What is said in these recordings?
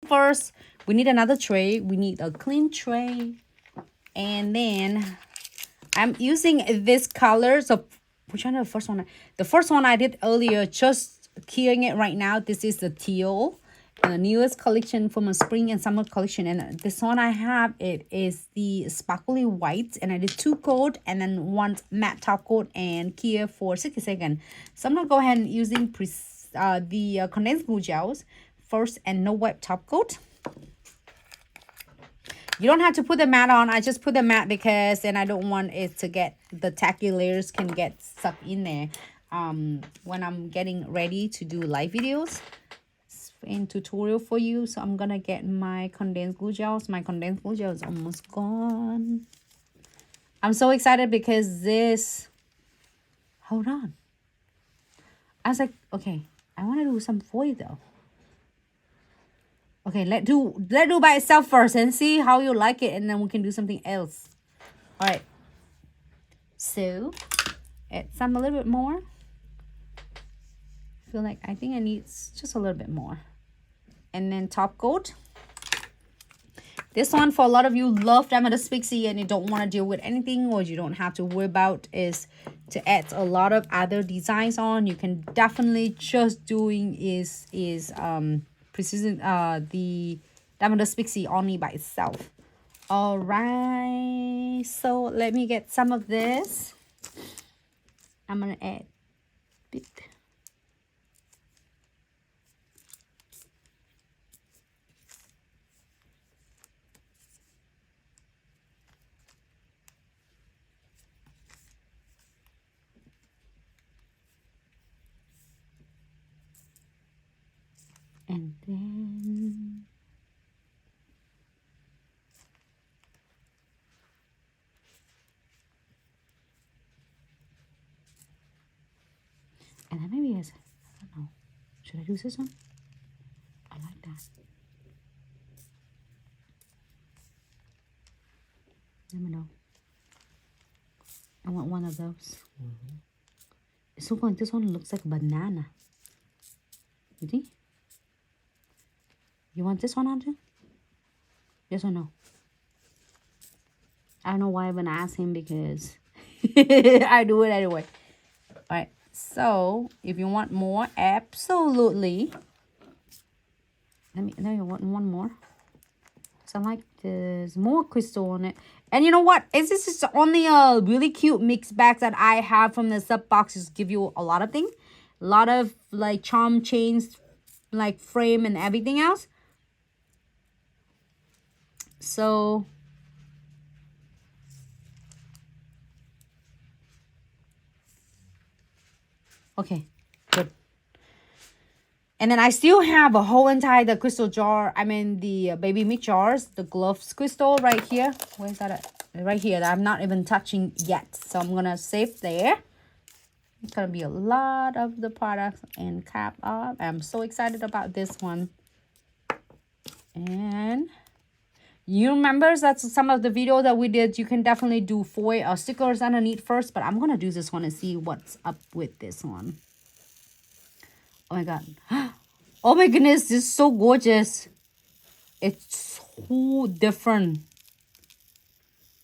first, we need another tray. We need a clean tray. And then I'm using this color. So which one is the first one? The first one I did earlier, just keying it right now. This is the teal. The newest collection from a spring and summer collection. And this one I have, it is the sparkly white. And I did 2 coat and then 1 matte top coat and key for 60 seconds. So I'm going to go ahead and using the condensed glue gels first and no wipe top coat. You don't have to put the matte on. I just put the matte because then I don't want it to get, the tacky layers can get stuck in there when I'm getting ready to do live videos and tutorial for you. So I'm gonna get my condensed glue gels. My condensed glue gel is almost gone. I'm so excited because this, hold on. I was like, okay, I want to do some foil though. Okay, let do by itself first and see how you like it, and then we can do something else. All right. So, add some a little bit more. I feel like I think I need just a little bit more. And then top coat. This one, for a lot of you love Amethyst Pixie and you don't want to deal with anything, or you don't have to worry about, is to add a lot of other designs on. You can definitely just doing is precision the Amethyst Pixie only by itself. All right, so let me get some of this. I'm gonna add a bit. And then maybe I don't know. Should I do this one? I like that. Let me know. I want one of those. It's so fun. This one looks like a banana. You think? You want this one on too? Yes or no? I don't know why I'm gonna ask him, because I do it anyway. All right. So if you want more, absolutely. Let me want one more. So I like this more crystal on it. And you know what? This is only a really cute mix bag that I have from the sub box. Just give you a lot of things, a lot of like charm chains, like frame and everything else. So okay, good. And then I still have a whole entire the crystal jar. I mean the baby meat jars, the gloves crystal right here. Where's that at? Right here that I'm not even touching yet. So I'm gonna save there. It's gonna be a lot of the products and cap up. I'm so excited about this one. And you remember that's some of the video that we did. You can definitely do foil or stickers underneath first, but I'm gonna do this one and see what's up with this one. Oh my god. Oh my goodness, this is so gorgeous. It's so different.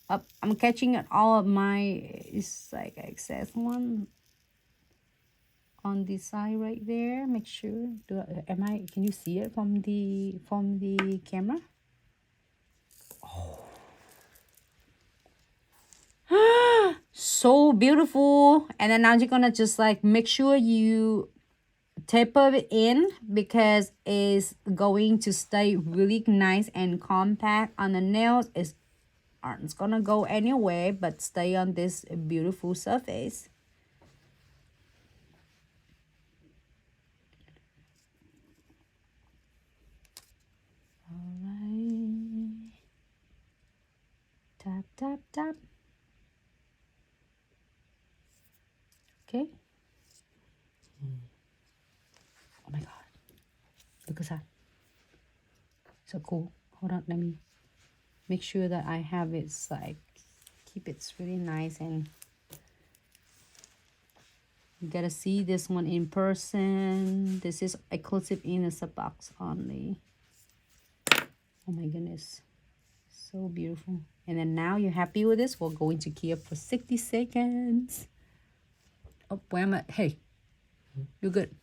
I'm catching it all of my, it's like excess one on the side right there. Make sure, can you see it from the camera? Oh. So beautiful. And then now you're gonna just like make sure you taper it in, because it's going to stay really nice and compact on the nails. It's gonna go anywhere but stay on this beautiful surface. All right, tap tap tap. Okay. Oh my god, look at that, so cool. Hold on, let me make sure that I have it like keep it really nice, and you gotta see this one in person. This is exclusive in the sub box only. Oh my goodness. So beautiful. And then now you're happy with this, we'll go into Kia for 60 seconds. Oh, where am I? Hey, you're good.